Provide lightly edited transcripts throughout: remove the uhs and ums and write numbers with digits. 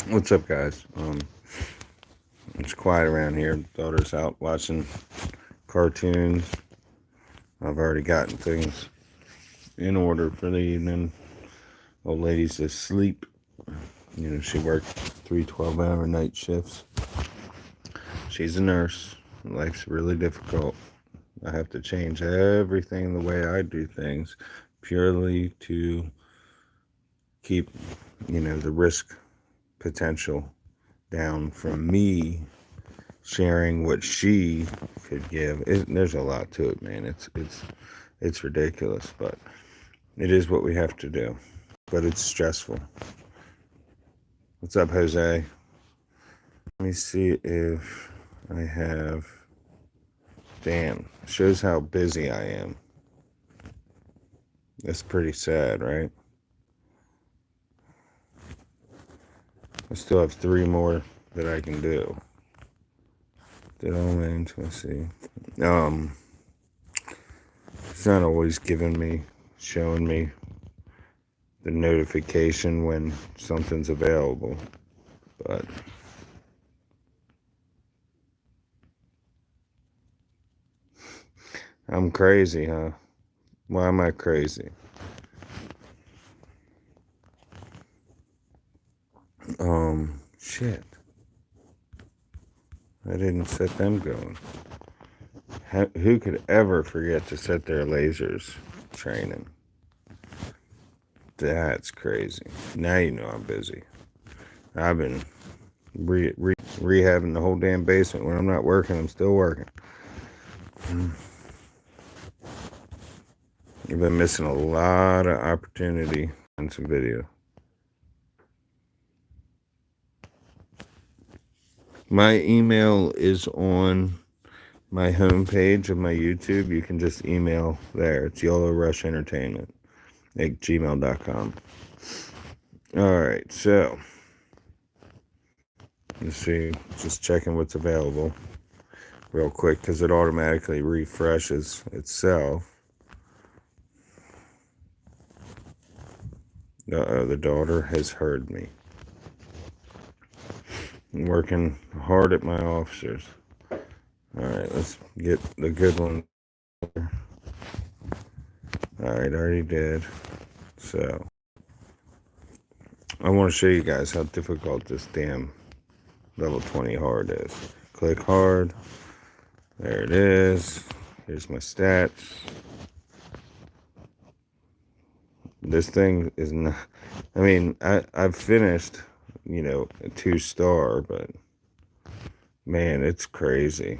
What's up, guys? It's quiet around here. Daughter's out watching cartoons. I've already gotten things in order for the evening. Old lady's asleep. She worked 3 12-hour night shifts. She's a nurse. Life's really difficult. I have to change everything the way I do things purely to keep, the risk potential down from me sharing what she could give. There's a lot to it, man. It's ridiculous, but it is what we have to do. But it's stressful. What's up, Jose? Let me see if I have. Damn, shows how busy I am. That's pretty sad, right? I still have 3 more that I can do. Did all my intimacy. It's not always showing me the notification when something's available, but I'm crazy, huh? Why am I crazy? Shit. I didn't set them going. Who could ever forget to set their lasers training? That's crazy. Now you know I'm busy. I've been rehabbing the whole damn basement. When I'm not working, I'm still working. You've been missing a lot of opportunity on some video. My email is on my homepage of my YouTube. You can just email there. It's YellowRushEntertainment@gmail.com. Alright, so let's see. Just checking what's available real quick because it automatically refreshes itself. The daughter has heard me. I'm working hard at my officers. Alright, let's get the good one. Alright, already did. So, I want to show you guys how difficult this damn level 20 hard is. Click hard. There it is. Here's my stats. This thing is not... I mean, I've finished, a 2-star, but man, it's crazy.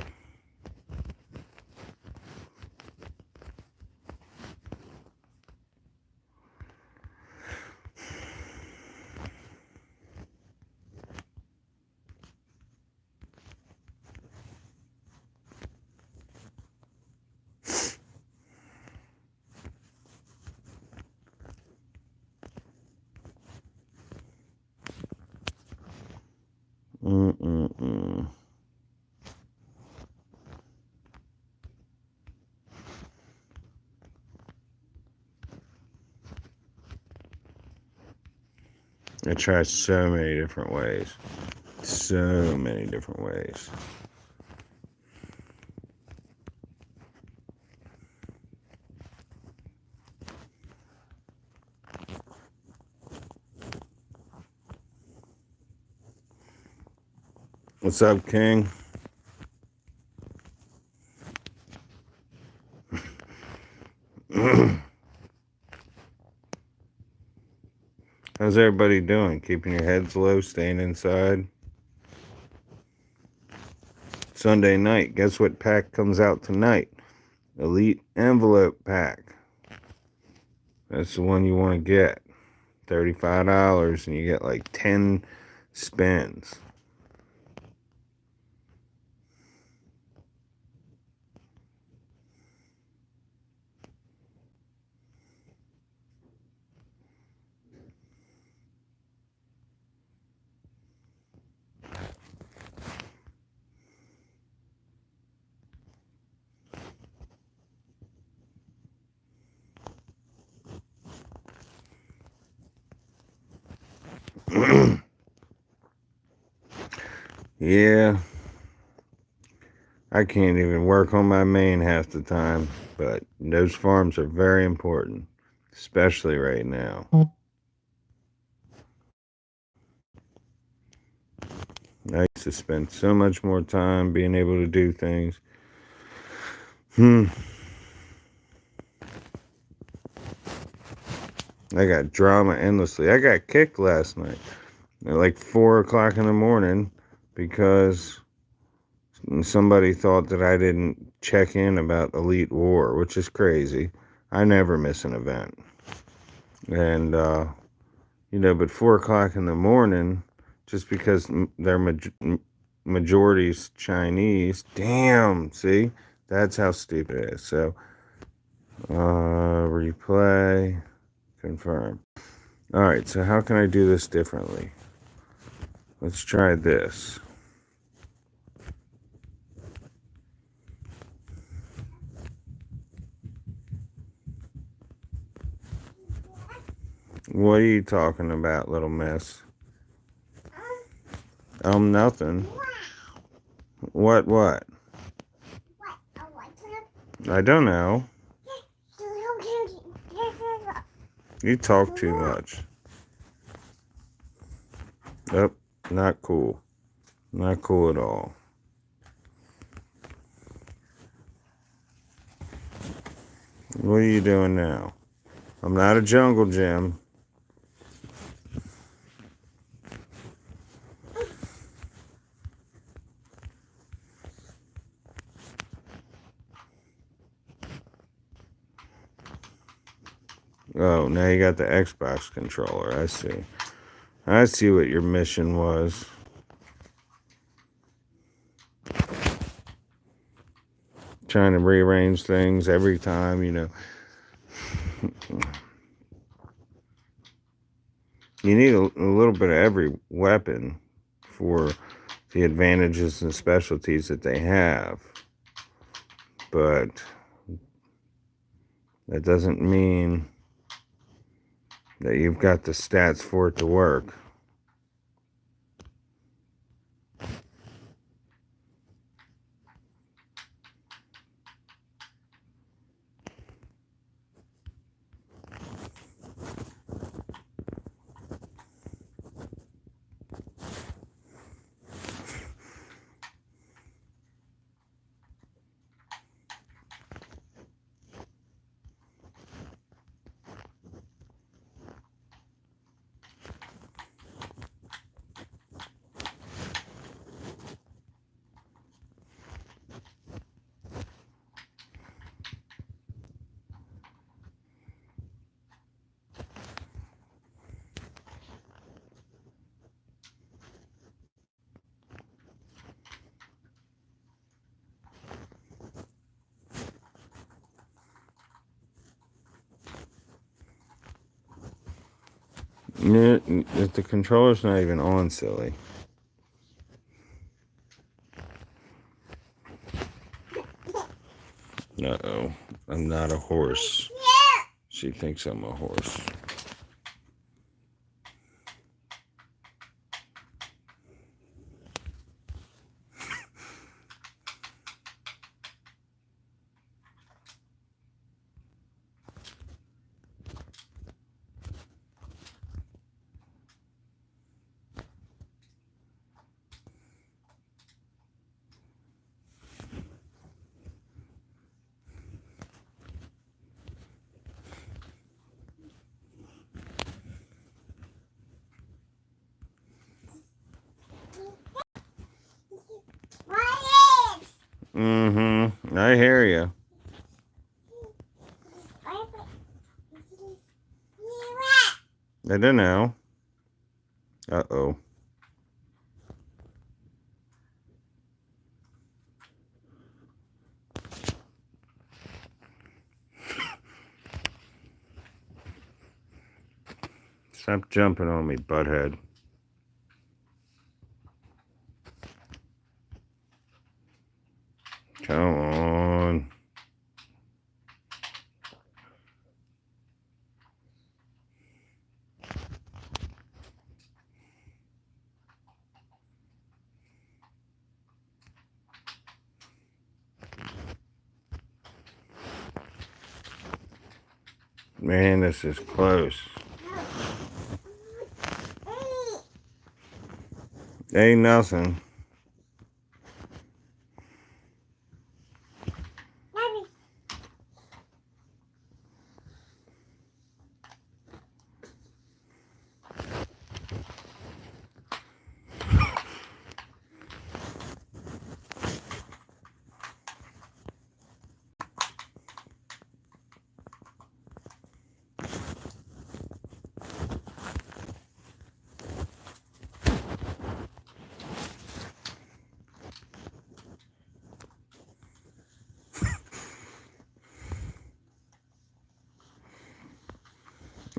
I tried so many different ways. So many different ways. What's up, King? How's everybody doing? Keeping your heads low, staying inside? Sunday night, guess what pack comes out tonight? Elite Envelope Pack. That's the one you want to get. $35 and you get like 10 spins. Yeah, I can't even work on my main half the time, but those farms are very important, especially right now. I used to spend so much more time being able to do things. Hmm. I got drama endlessly. I got kicked last night at like 4 o'clock in the morning because somebody thought that I didn't check in about Elite War, which is crazy. I never miss an event. And, but 4 o'clock in the morning, just because their majority's Chinese, damn, see? That's how stupid it is. So, replay, confirm. All right, so how can I do this differently? Let's try this. What are you talking about, little miss? Nothing. What? I don't know. You talk too much. Yep, not cool. Not cool at all. What are you doing now? I'm not a jungle gym. Oh, now you got the Xbox controller. I see. I see what your mission was. Trying to rearrange things every time, You need a little bit of every weapon for the advantages and specialties that they have. But that doesn't mean that you've got the stats for it to work. The controller's not even on, silly. Uh-oh. I'm not a horse. She thinks I'm a horse. Mm-hmm. I hear you. I don't know. Uh-oh. Stop jumping on me, butthead. Come on. Man, this is close. Ain't nothing.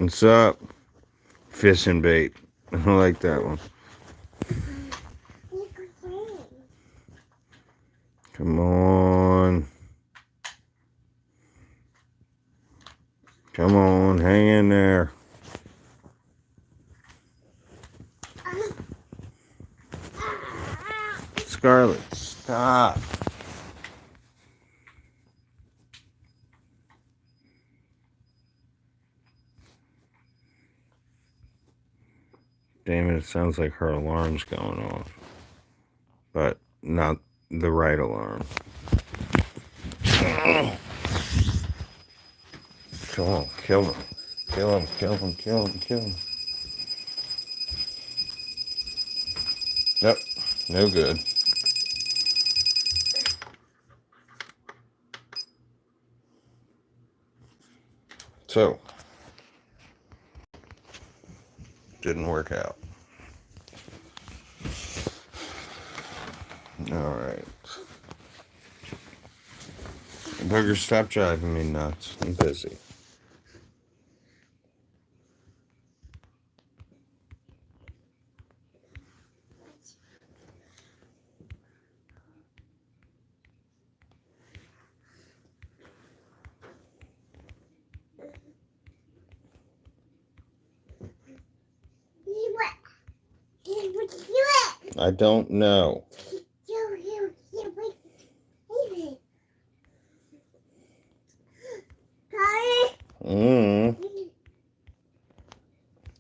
What's up? Fishing bait. I like that one. Come on. Come on, hang in there. Scarlet, stop. Damn it, it sounds like her alarm's going off. But not the right alarm. Come on, kill him. Kill him, kill him, kill him, kill him. Yep, no good. So, didn't work out. Alright. Booger, stop driving me nuts. I'm busy. I don't know.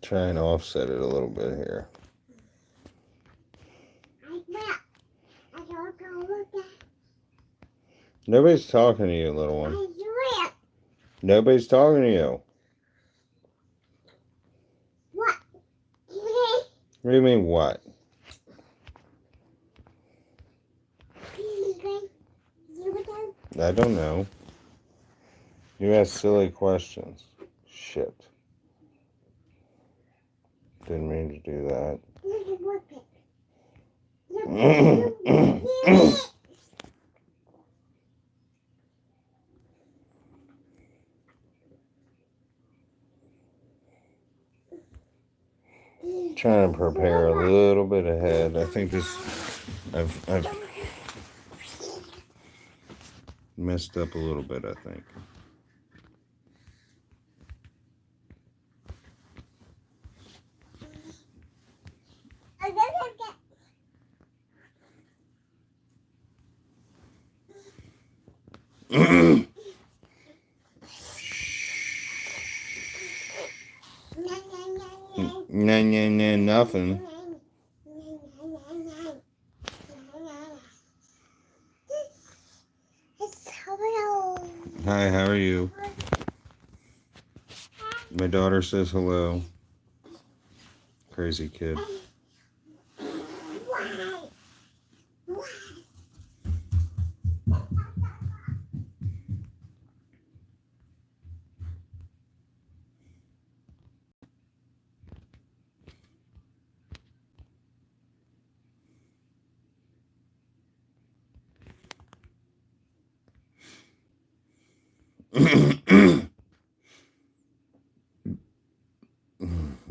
Try and offset it a little bit here. Nobody's talking to you, little one. Nobody's talking to you. What? What do you mean, what? I don't know. You ask silly questions. Shit. Didn't mean to do that. Trying to prepare a little bit ahead. I think this I've messed up a little bit, I think. Nah, nothing. Hi, how are you? My daughter says hello. Crazy kid.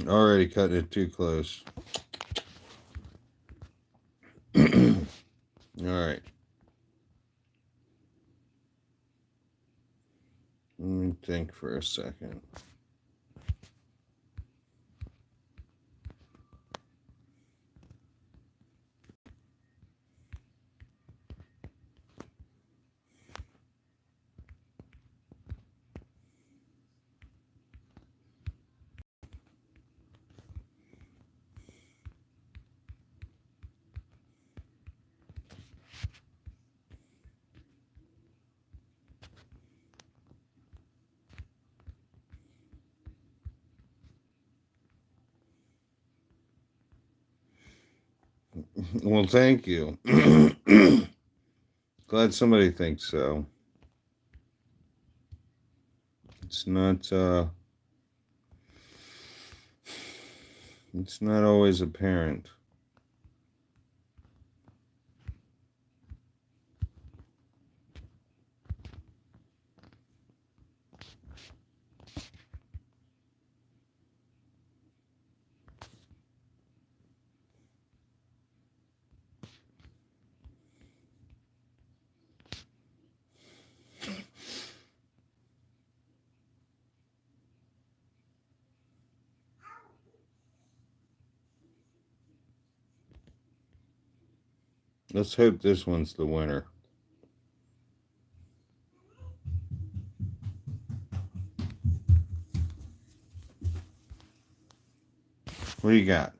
Already cutting it too close. Alright. Let me think for a second. Well, thank you. Glad somebody thinks so. It's not always apparent. Let's hope this one's the winner. What do you got?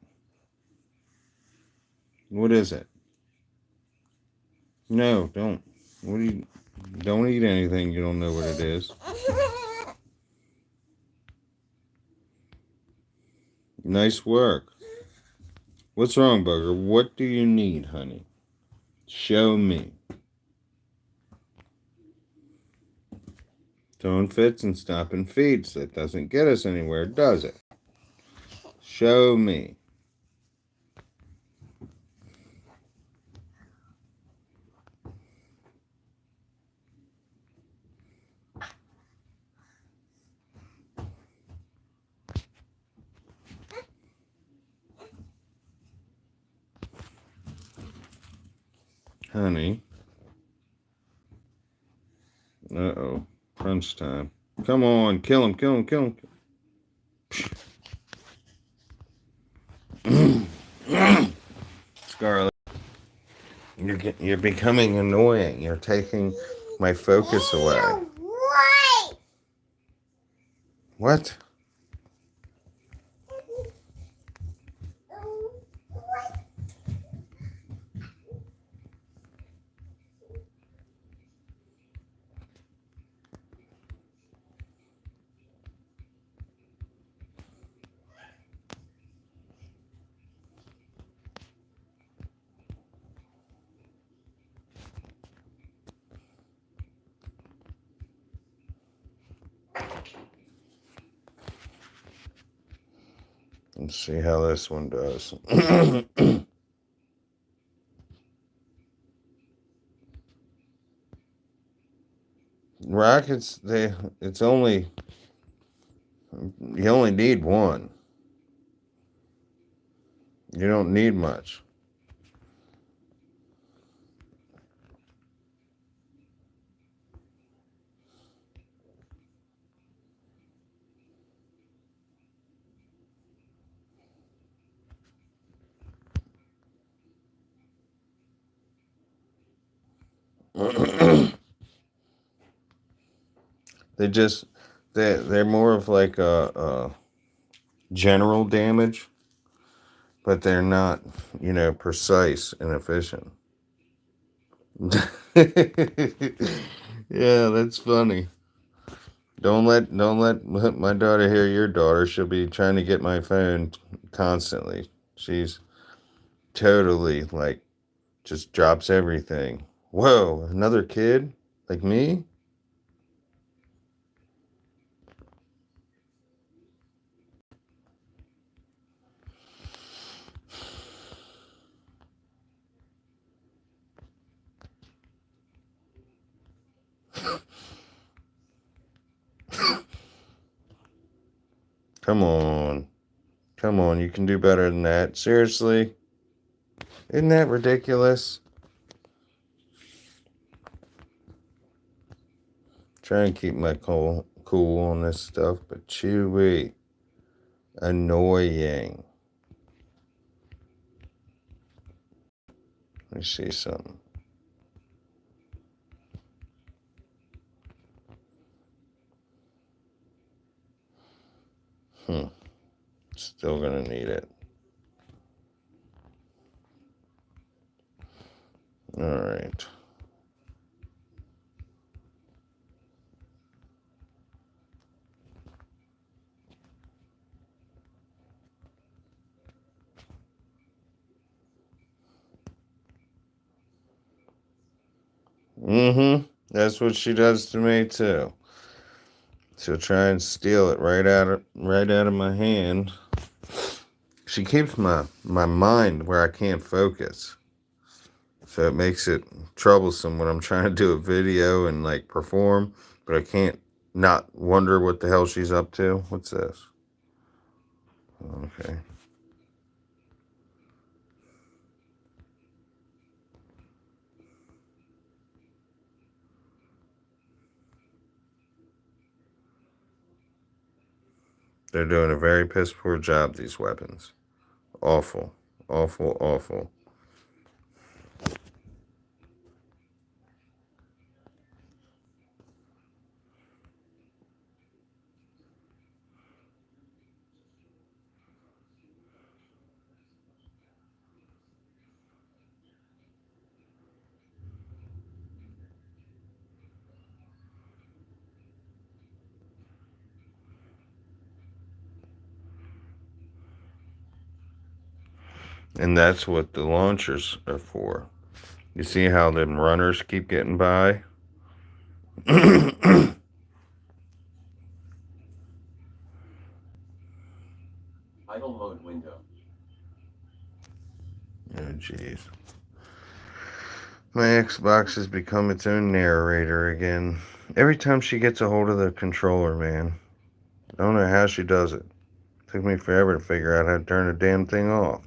What is it? No, don't. What do you? Don't eat anything you don't know what it is. Nice work. What's wrong, Bugger? What do you need, honey? Show me. Tone fits and stop and feeds. That doesn't get us anywhere, does it? Show me. Honey. Uh-oh. Crunch time. Come on. Kill him, kill him, kill him. Scarlet. You're becoming annoying. You're taking my focus away. What? Let's see how this one does. Rockets, you only need one. You don't need much. they just they're more of like a general damage, but they're not, precise and efficient. Yeah, that's funny. Don't let my daughter hear your daughter. She'll be trying to get my phone constantly. She's totally like just drops everything. Whoa, another kid like me? Come on. Come on, you can do better than that. Seriously? Isn't that ridiculous? Try and keep my cool on this stuff, but Chewy, annoying. Let me see something. Still gonna need it. All right. Mm-hmm. That's what she does to me too. She'll try and steal it right out of my hand. She keeps my mind where I can't focus. So it makes it troublesome when I'm trying to do a video and like perform, but I can't not wonder what the hell she's up to. What's this? Okay. They're doing a very piss poor job, these weapons. Awful. Awful, awful. And that's what the launchers are for. You see how them runners keep getting by? Oh, Idle mode window. jeez. My Xbox has become its own narrator again. Every time she gets a hold of the controller, man. I don't know how she does it. Took me forever to figure out how to turn the damn thing off.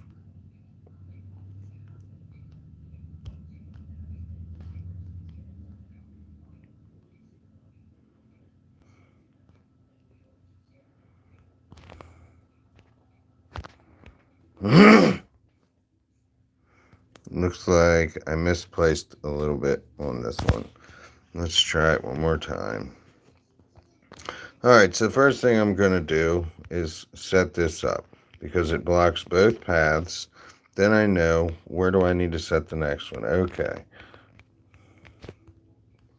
Looks like I misplaced a little bit on this one. Let's try it one more time. Alright, so the first thing I'm going to do is set this up because it blocks both paths. Then I know where do I need to set the next one. Okay.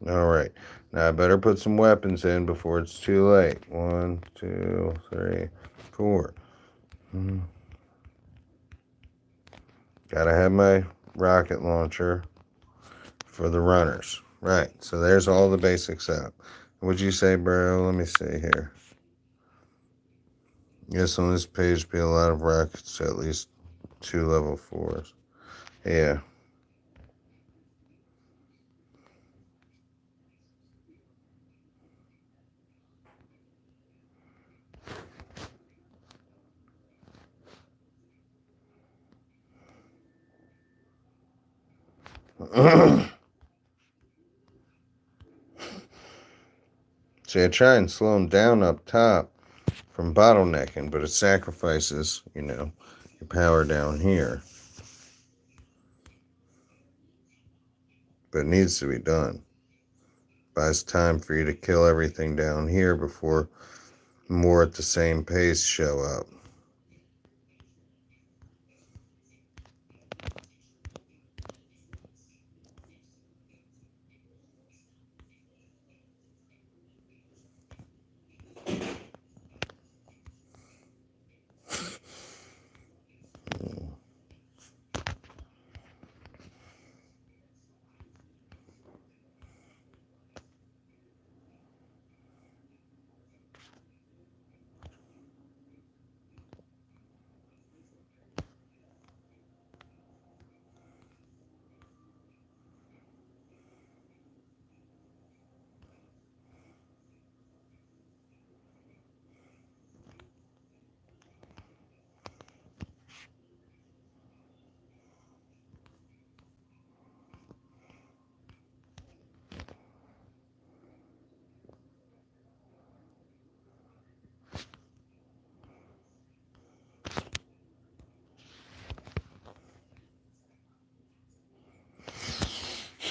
Alright. Now I better put some weapons in before it's too late. 1, 2, 3, 4. Gotta have my rocket launcher for the runners. Right, so there's all the basic setup. What'd you say, bro? Let me see here. Yes, on this page be a lot of rockets, at least 2 level 4s. Yeah. See, I try and slow them down up top from bottlenecking, but it sacrifices, your power down here. But it needs to be done. Buys time for you to kill everything down here before more at the same pace show up.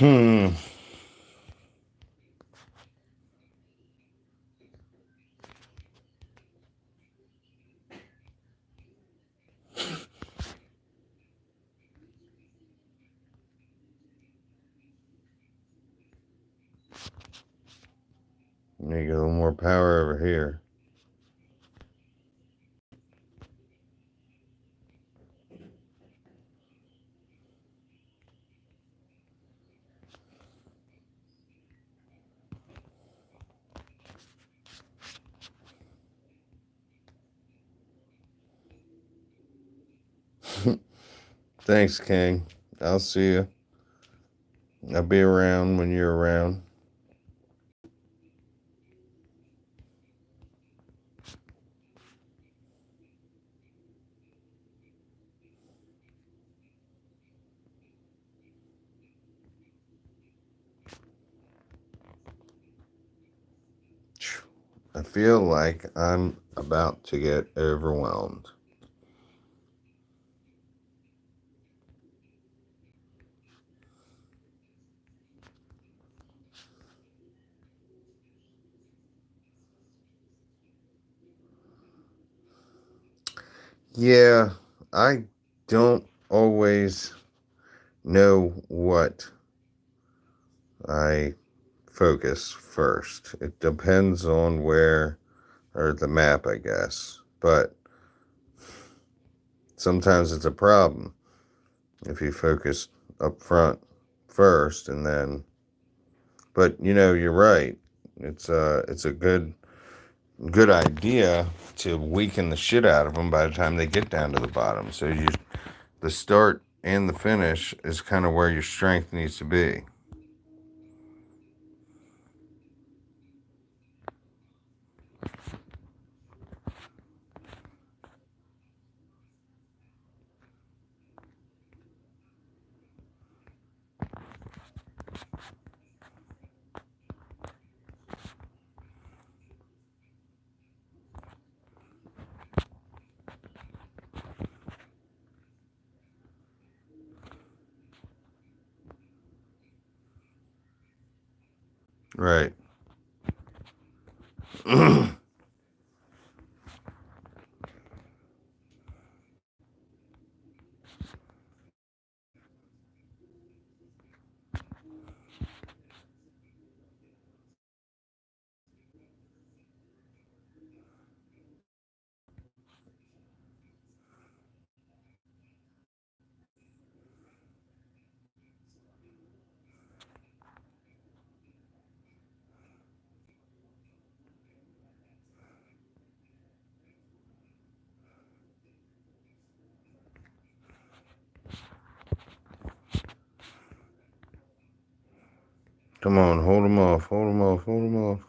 Hmm. Need to get a little more power over here. Thanks, King. I'll see you. I'll be around when you're around. I feel like I'm about to get overwhelmed. Yeah, I don't always know what I focus first. It depends on where, or the map, I guess. But sometimes it's a problem if you focus up front first and then. But you're right. It's a good idea to weaken the shit out of them by the time they get down to the bottom. So the start and the finish is kind of where your strength needs to be. Right. Come on, hold them off, hold them off, hold them off.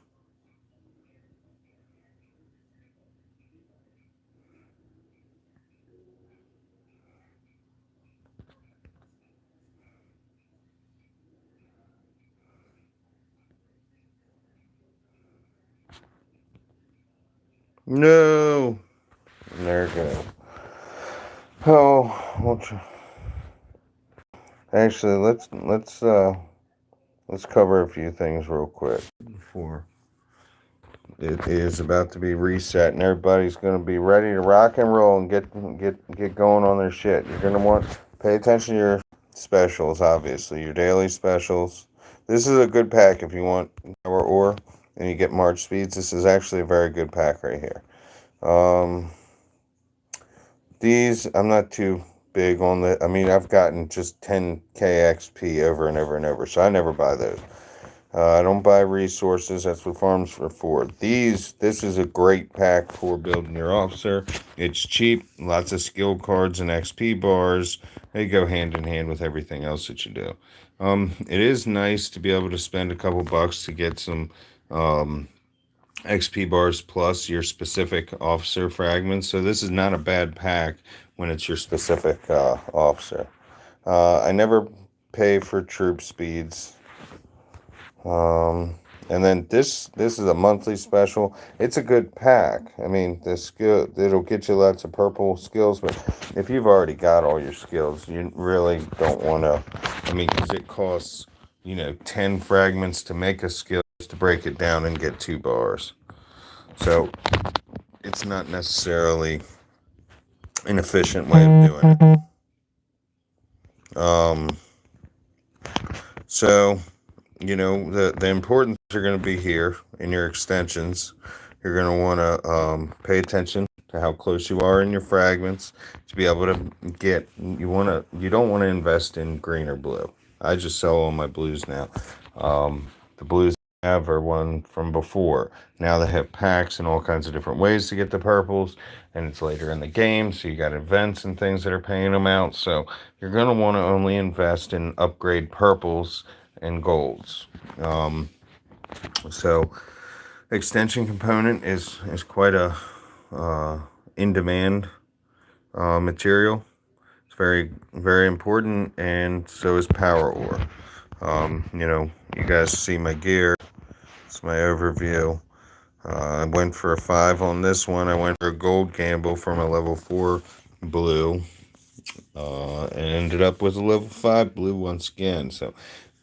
No. There it goes. Oh, actually, let's cover a few things real quick before it is about to be reset and everybody's going to be ready to rock and roll and get going on their shit. You're going to want to pay attention to your specials, obviously, your daily specials. This is a good pack if you want ore and you get March speeds. This is actually a very good pack right here. These, I'm not too big on the, I mean, I've gotten just 10k XP over and over and over, so I never buy those. I don't buy resources. That's what farms are for. This is a great pack for building your officer. It's cheap, lots of skill cards and XP bars. They go hand in hand with everything else that you do. It is nice to be able to spend a couple bucks to get some XP bars plus your specific officer fragments. So this is not a bad pack when it's your specific officer. I never pay for troop speeds. And then this is a monthly special. It's a good pack. I mean, the skill, it'll get you lots of purple skills, but if you've already got all your skills, you really don't want to. I mean, because it costs 10 fragments to make a skill, to break it down and get 2 bars. So it's not necessarily an efficient way of doing it. So the important things are going to be here in your extensions. You're going to want to pay attention to how close you are in your fragments to be able to get. You don't want to invest in green or blue. I just sell all my blues now. The blues have are one from before. Now they have packs and all kinds of different ways to get the purples, and it's later in the game, so you got events and things that are paying them out. So you're going to want to only invest in upgrade purples and golds. So extension component is quite a in demand material. It's very, very important, and so is power ore. You guys see my gear. It's my overview. I went for a 5 on this one. I went for a gold gamble from a level 4 blue. And ended up with a level 5 blue once again. So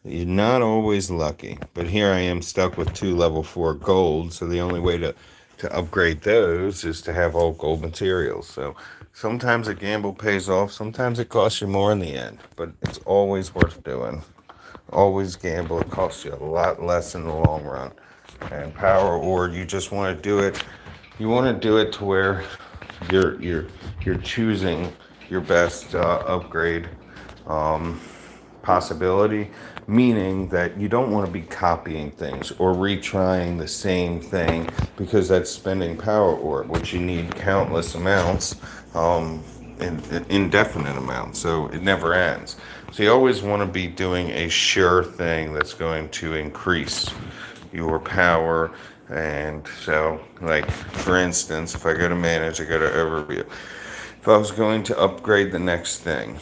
you're not always lucky. But here I am stuck with 2 level 4 gold. So the only way to upgrade those is to have all gold materials. So sometimes a gamble pays off. Sometimes it costs you more in the end. But it's always worth doing. Always gamble. It costs you a lot less in the long run. And power ore, you just want to do it. You want to do it to where you're choosing your best upgrade possibility, meaning that you don't want to be copying things or retrying the same thing, because that's spending power ore, which you need countless amounts, indefinite amounts, so it never ends. So you always want to be doing a sure thing that's going to increase your power. And so, like, for instance, if I go to manage, I go to overview. If I was going to upgrade the next thing,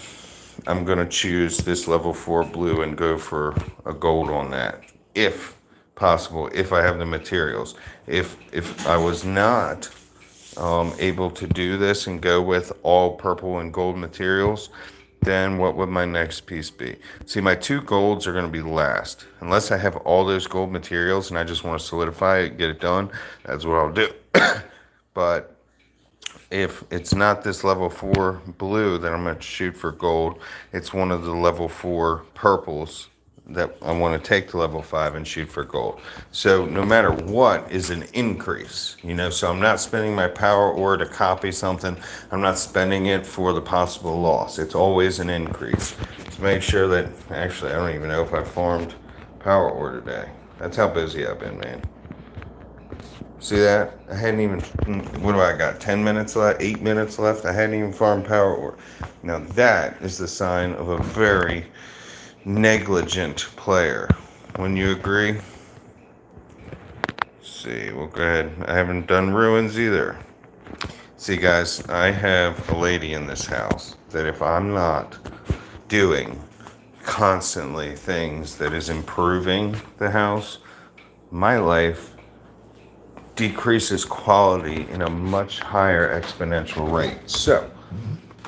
I'm going to choose this level 4 blue and go for a gold on that, if possible, if I have the materials. If I was not able to do this and go with all purple and gold materials, then what would my next piece be? See, my 2 golds are going to be last. Unless I have all those gold materials and I just want to solidify it, get it done, that's what I'll do. But if it's not this level 4 blue that I'm going to shoot for gold, it's one of the level 4 purples that I want to take to level 5 and shoot for gold. So no matter what is an increase, so I'm not spending my power ore to copy something. I'm not spending it for the possible loss. It's always an increase. To make sure that, actually, I don't even know if I farmed power ore today. That's how busy I've been, man. See that? I hadn't even, what do I got, 10 minutes left, 8 minutes left? I hadn't even farmed power ore. Now that is the sign of a very negligent player. Wouldn't you agree? Let's see, we'll go ahead. I haven't done ruins either. See, guys, I have a lady in this house that if I'm not doing constantly things that is improving the house, my life decreases quality in a much higher exponential rate. So,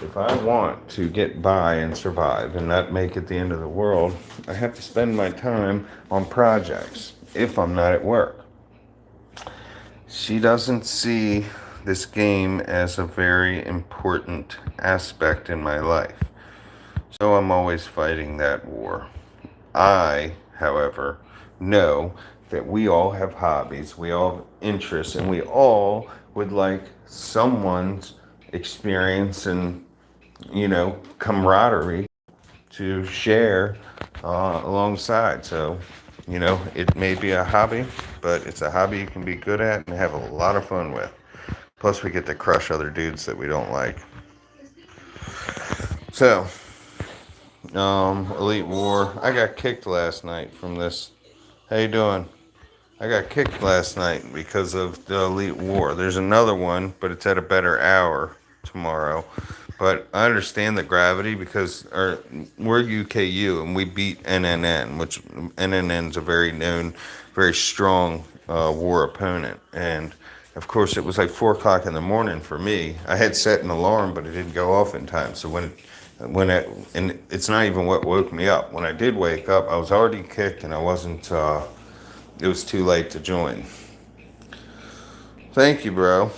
if I want to get by and survive and not make it the end of the world, I have to spend my time on projects if I'm not at work. She doesn't see this game as a very important aspect in my life. So I'm always fighting that war. I, however, know that we all have hobbies, we all have interests, and we all would like someone's experience and, camaraderie to share alongside. So, it may be a hobby, but it's a hobby you can be good at and have a lot of fun with. Plus, we get to crush other dudes that we don't like. So, Elite War. I got kicked last night from this. How you doing? I got kicked last night because of the Elite War. There's another one, but it's at a better hour tomorrow. But I understand the gravity because we're UKU and we beat NNN, which NNN's a very known, very strong war opponent. And of course, it was like 4 o'clock in the morning for me. I had set an alarm, but it didn't go off in time. So and it's not even what woke me up. When I did wake up, I was already kicked and I wasn't. It was too late to join. Thank you, bro.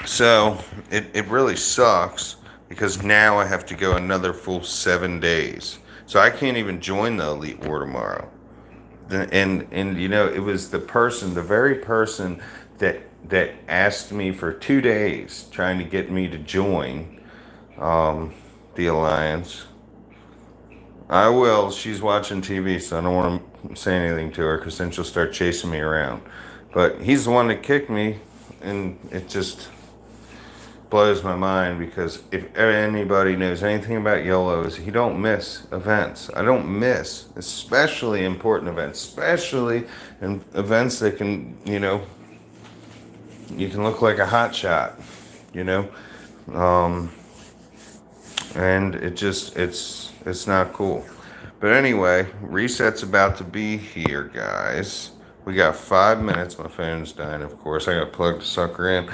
So, it really sucks because now I have to go another full 7 days. So I can't even join the Elite War tomorrow. And it was the very person that asked me for 2 days trying to get me to join the Alliance. I will. She's watching TV, so I don't want to say anything to her because then she'll start chasing me around. But he's the one that kicked me, and it just blows my mind because if anybody knows anything about YOLO is he don't miss events. I don't miss, especially important events, especially in events that can, you can look like a hot shot, you know. Um, and it's not cool. But anyway, reset's about to be here, guys. We got 5 minutes. My phone's dying, of course. I got to plug the sucker in.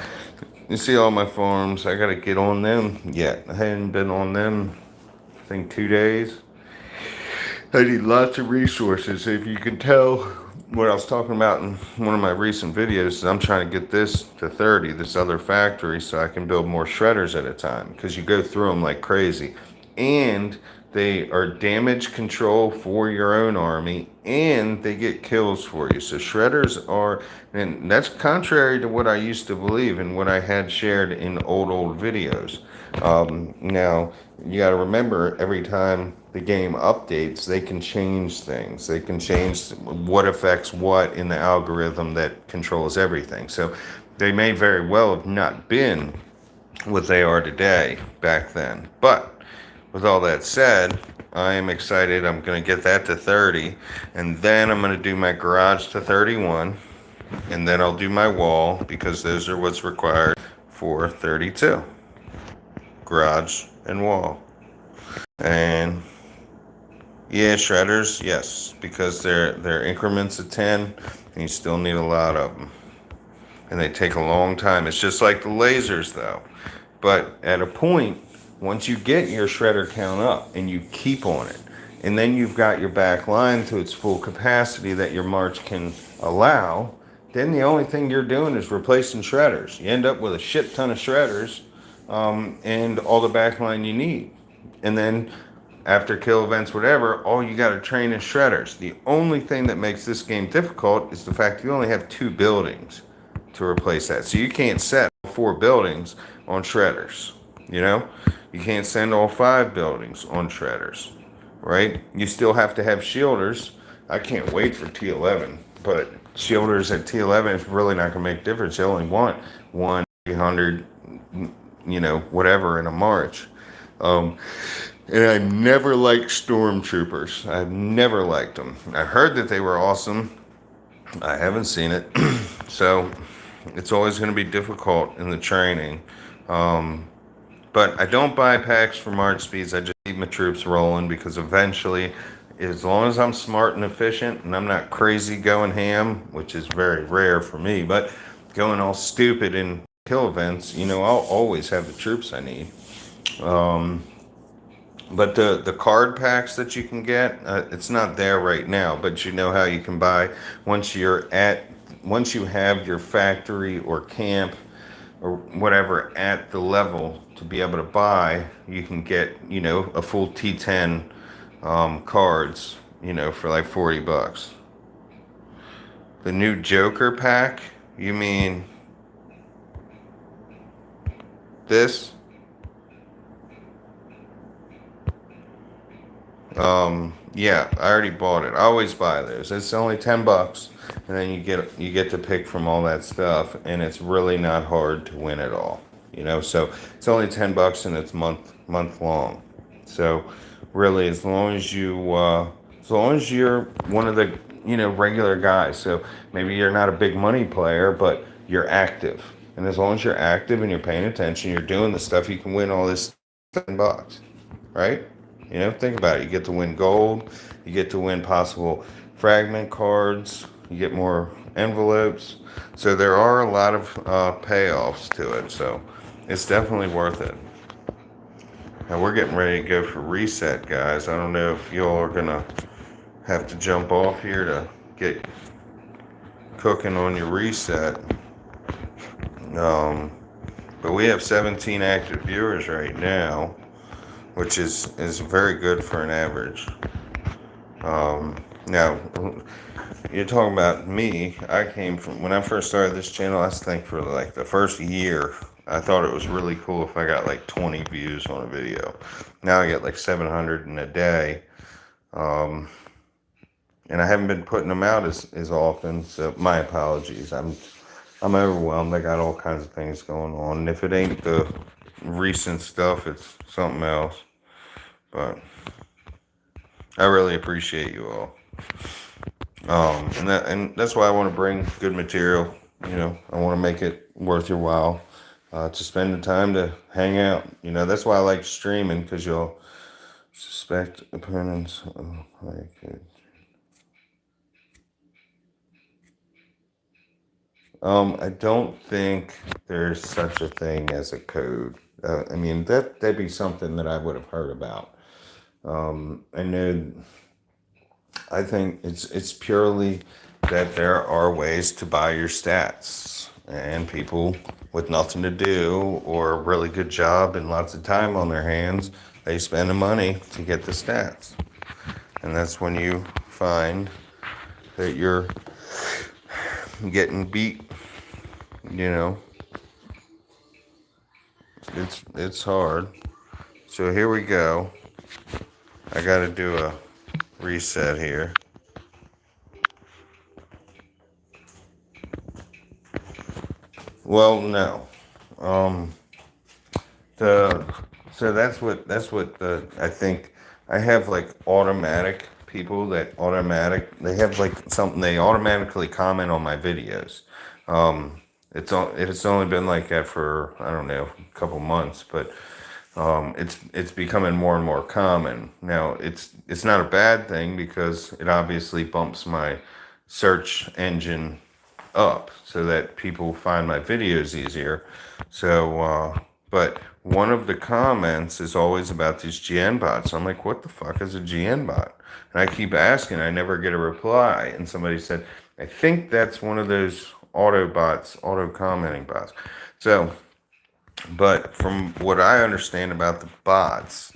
You see all my forums. I got to get on them yet. I hadn't been on them, I think, 2 days. I need lots of resources. If you can tell what I was talking about in one of my recent videos, is I'm trying to get this to 30, this other factory, so I can build more shredders at a time. Because you go through them like crazy. And they are damage control for your own army, and they get kills for you. So shredders are, and that's contrary to what I used to believe and what I had shared in old videos. Now, you got to remember, every time the game updates, they can change things. They can change what affects what in the algorithm that controls everything. So they may very well have not been what they are today back then. But with all that said, I am excited. I'm going to get that to 30, and then I'm going to do my garage to 31, and then I'll do my wall, because those are what's required for 32. Garage and wall. And yeah, shredders, yes, because they're increments of 10, and you still need a lot of them. And they take a long time. It's just like the lasers, though. But at a point, once you get your shredder count up and you keep on it, and then you've got your back line to its full capacity that your march can allow, then the only thing you're doing is replacing shredders. You end up with a shit ton of shredders, and all the back line you need. And then after kill events, whatever, all you got to train is shredders. The only thing that makes this game difficult is the fact you only have 2 buildings to replace that. So you can't set 4 buildings on shredders. You can't send all 5 buildings on shredders, right? You still have to have shielders. I can't wait for T11, but shielders at T11 is really not going to make a difference. You only want 100, whatever in a march. And I never liked stormtroopers. I've never liked them. I heard that they were awesome. I haven't seen it. So it's always going to be difficult in the training. But I don't buy packs for march speeds. I just keep my troops rolling, because eventually, as long as I'm smart and efficient and I'm not crazy going ham, which is very rare for me, but going all stupid in kill events, I'll always have the troops I need. But the card packs that you can get, it's not there right now, but you know how you can buy once you have your factory or camp or whatever at the level to be able to buy, you can get, a full T10 cards, for like $40. The new Joker pack, you mean this? Yeah, I already bought it. I always buy those. It's only $10, and then you get to pick from all that stuff, and it's really not hard to win at all. So it's only $10, and it's month long. So really, as long as you're one of the regular guys, so maybe you're not a big money player, but you're active, and as long as you're active and you're paying attention, you're doing the stuff, you can win all this $10, right? Think about it. You get to win gold. You get to win possible fragment cards. You get more envelopes. So there are a lot of payoffs to it. So it's definitely worth it. Now we're getting ready to go for reset, guys. I don't know if y'all are going to have to jump off here to get cooking on your reset. But we have 17 active viewers right now, which is very good for an average. Now, you're talking about me. I came from, when I first started this channel, I think for like the first year, I thought it was really cool if I got like 20 views on a video. Now I get like 700 in a day. And I haven't been putting them out as often, so my apologies. I'm overwhelmed. I got all kinds of things going on. And if it ain't the recent stuff, it's something else. But I really appreciate you all. And that's why I want to bring good material. I want to make it worth your while to spend the time to hang out. That's why I like streaming, because you'll suspect opponents. I don't think there's such a thing as a code. I mean, that'd be something that I would have heard about. I know. I think it's purely that there are ways to buy your stats, and people with nothing to do or a really good job and lots of time on their hands, they spend the money to get the stats, and that's when you find that you're getting beat. It's hard. So here we go. I got to do a reset here. Well, no. So that's what I think. I have like automatic people that they have like something, they automatically comment on my videos. It's only been like that for, I don't know, a couple months, but it's becoming more and more common. Now it's not a bad thing, because it obviously bumps my search engine up so that people find my videos easier. So, but one of the comments is always about these GN bots. I'm like, what the fuck is a GN bot? And I keep asking, I never get a reply. And somebody said, I think that's one of those auto commenting bots. So, but from what I understand about the bots,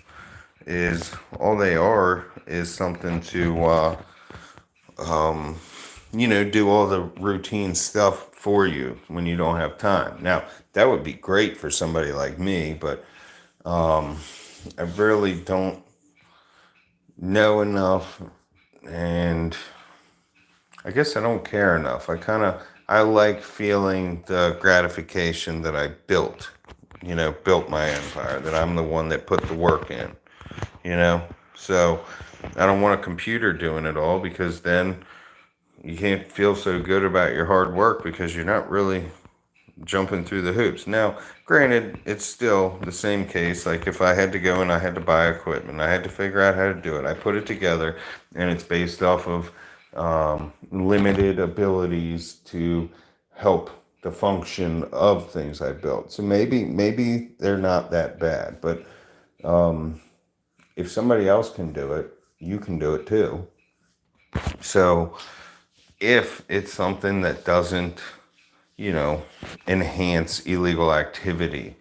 is all they are is something to do all the routine stuff for you when you don't have time. Now, that would be great for somebody like me, but I really don't know enough, and I guess I don't care enough. I like feeling the gratification that I built my empire, that I'm the one that put the work in, So I don't want a computer doing it all, because then you can't feel so good about your hard work, because you're not really jumping through the hoops. Now, granted, it's still the same case. Like if I had to go and I had to buy equipment, I had to figure out how to do it. I put it together, and it's based off of limited abilities to help the function of things I built. So maybe they're not that bad, but if somebody else can do it, you can do it too. So if it's something that doesn't, enhance illegal activity,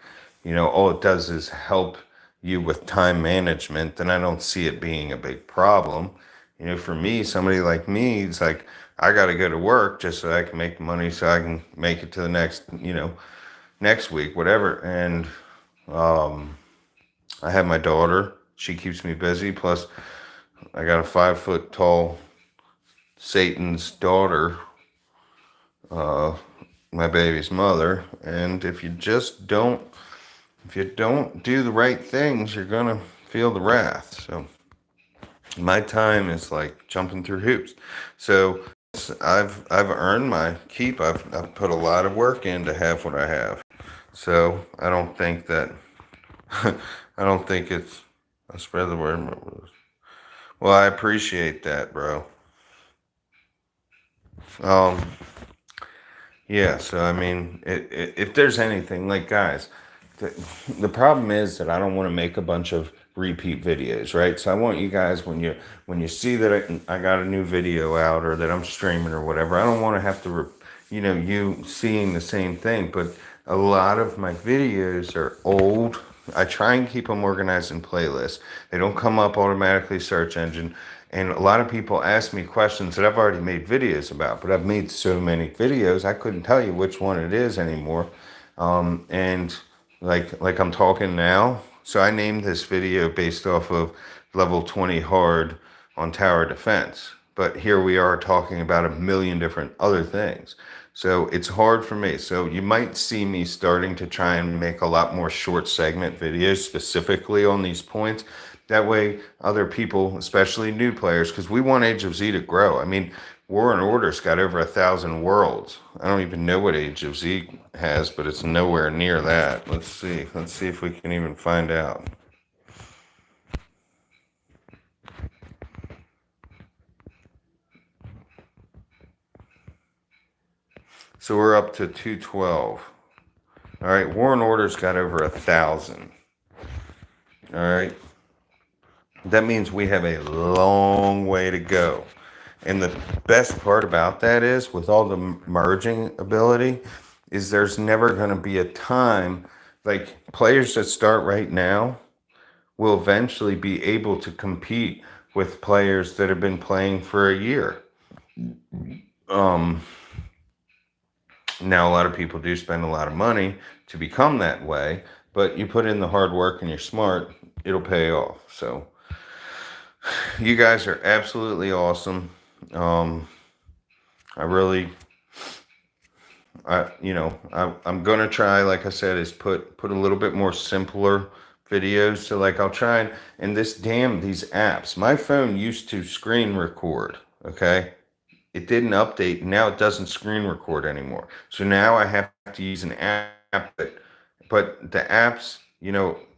all it does is help you with time management, then I don't see it being a big problem. For me, somebody like me, it's like, I got to go to work just so I can make money, so I can make it to the next week, whatever. And I have my daughter. She keeps me busy. Plus, I got a 5 foot tall Satan's daughter, my baby's mother. And if you don't do the right things, you're gonna feel the wrath. So my time is like jumping through hoops. So I've earned my keep. I've put a lot of work in to have what I have. So I don't think that I don't think it's, I spread the word. Well, I appreciate that, bro. Um, yeah. So I mean, if there's anything, like, guys, the problem is that I don't want to make a bunch of repeat videos, right? So I want you guys, when you see that I got a new video out, or that I'm streaming or whatever, I don't want to have to, you seeing the same thing. But a lot of my videos are old. I try and keep them organized in playlists. They don't come up automatically search engine. And a lot of people ask me questions that I've already made videos about, but I've made so many videos, I couldn't tell you which one it is anymore. And like I'm talking now. So I named this video based off of level 20 hard on tower defense. But here we are talking about a million different other things. So it's hard for me. So you might see me starting to try and make a lot more short segment videos specifically on these points. That way, other people, especially new players, because we want Age of Z to grow. I mean, War and Order's got over 1,000 worlds. I don't even know what Age of Z has, but it's nowhere near that. Let's see. Let's see if we can even find out. So we're up to 212. All right, War and Order's got over 1,000. All right. That means we have a long way to go. And the best part about that is, with all the merging ability, is there's never going to be a time, like players that start right now will eventually be able to compete with players that have been playing for a year. Now, a lot of people do spend a lot of money to become that way, but you put in the hard work and you're smart, it'll pay off. So, you guys are absolutely awesome. I really, I'm gonna try, like I said, is put a little bit more simpler videos. So, like, I'll try and these apps. My phone used to screen record. Okay, it didn't update. Now it doesn't screen record anymore. So now I have to use an app, but the apps,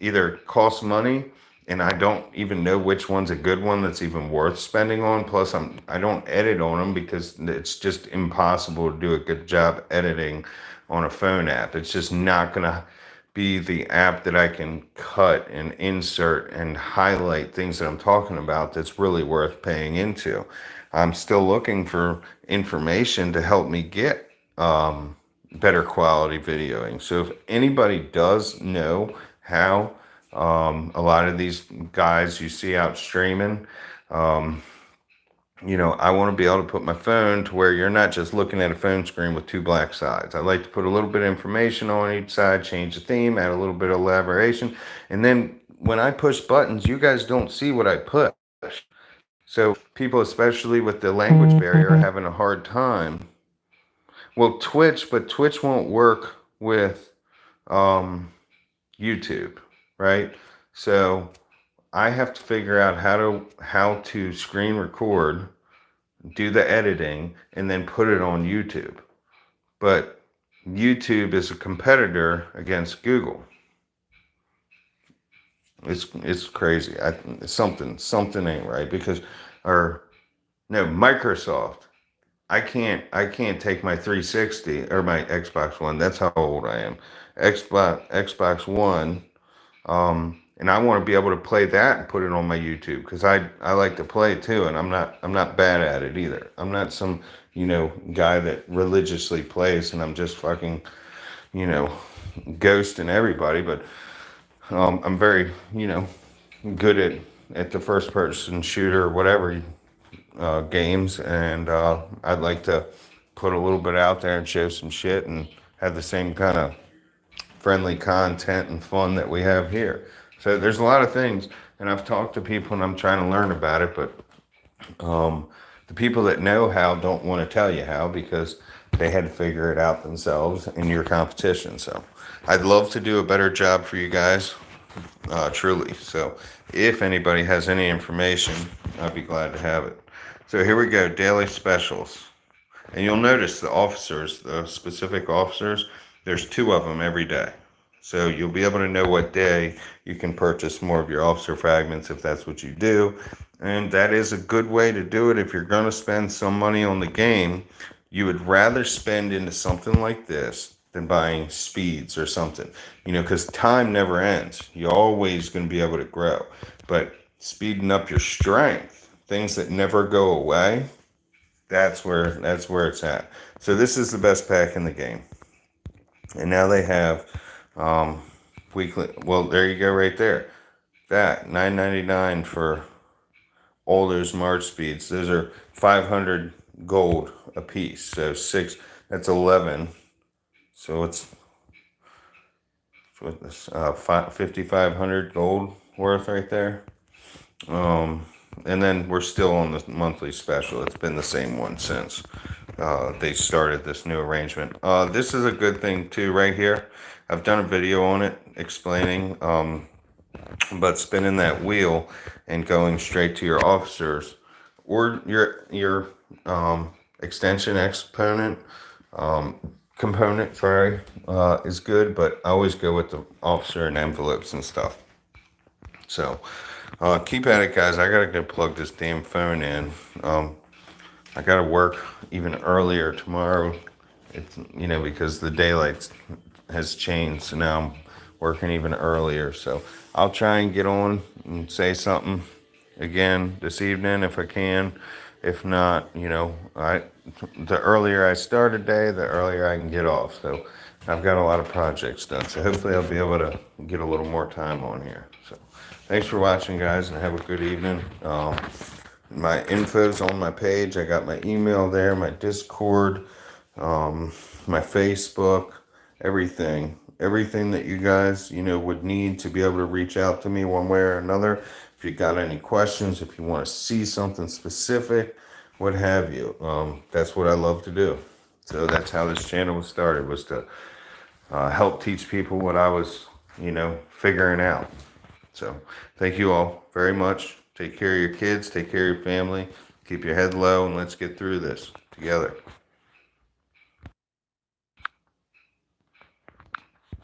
either cost money and I don't even know which one's a good one that's even worth spending on. Plus I don't edit on them because it's just impossible to do a good job editing on a phone app. It's just not going to be the app that I can cut and insert and highlight things that I'm talking about that's really worth paying into. I'm still looking for information to help me get better quality videoing. So if anybody does know how, a lot of these guys you see out streaming, I want to be able to put my phone to where you're not just looking at a phone screen with two black sides. I like to put a little bit of information on each side, change the theme, add a little bit of elaboration. And then when I push buttons, you guys don't see what I push. So people, especially with the language barrier, are having a hard time. Well, but Twitch won't work with YouTube, right? So I have to figure out how to screen record, do the editing, and then put it on YouTube. But YouTube is a competitor against Google. It's crazy. Something ain't right because, Microsoft. I can't take my 360 or my Xbox One. That's how old I am. Xbox One. And I want to be able to play that and put it on my YouTube because I like to play too, and I'm not bad at it either. I'm not some guy that religiously plays, and I'm just fucking ghosting everybody. But I'm very good at the first person shooter or whatever games, and I'd like to put a little bit out there and show some shit and have the same kind of friendly content and fun that we have here. So there's a lot of things, and I've talked to people and I'm trying to learn about it, but the people that know how don't want to tell you how because they had to figure it out themselves in your competition. So I'd love to do a better job for you guys, truly. So if anybody has any information, I'd be glad to have it. So here we go, daily specials. And you'll notice the specific officers, there's 2 of them every day. So you'll be able to know what day you can purchase more of your officer fragments if that's what you do. And that is a good way to do it. If you're going to spend some money on the game, you would rather spend into something like this than buying speeds or something. Because time never ends. You're always going to be able to grow. But speeding up your strength, things that never go away, that's where it's at. So this is the best pack in the game. And now they have weekly. Well, there you go, right there. That $9.99 for all those March speeds. Those are 500 gold a piece. So 6. That's 11. So it's 5,500 gold worth right there. and then we're still on the monthly special. It's been the same one since they started this new arrangement. This is a good thing too, right here. I've done a video on it explaining, but spinning that wheel and going straight to your officers or your extension exponent component, sorry, is good. But I always go with the officer and envelopes and stuff. So keep at it, guys. I gotta go plug this damn phone in. I gotta work even earlier tomorrow. It's because the daylight has changed, so now I'm working even earlier. So I'll try and get on and say something again this evening if I can. If not, the earlier I start a day, the earlier I can get off. So I've got a lot of projects done. So hopefully I'll be able to get a little more time on here. So thanks for watching, guys, and have a good evening. My info's on my page. I got my email there, my Discord, my Facebook, everything that you guys would need to be able to reach out to me one way or another. If you got any questions, if you want to see something specific, what have you, that's what I love to do. So that's how this channel was started, was to help teach people what I was figuring out. So thank you all very much. Take care of your kids, take care of your family, keep your head low, and let's get through this together.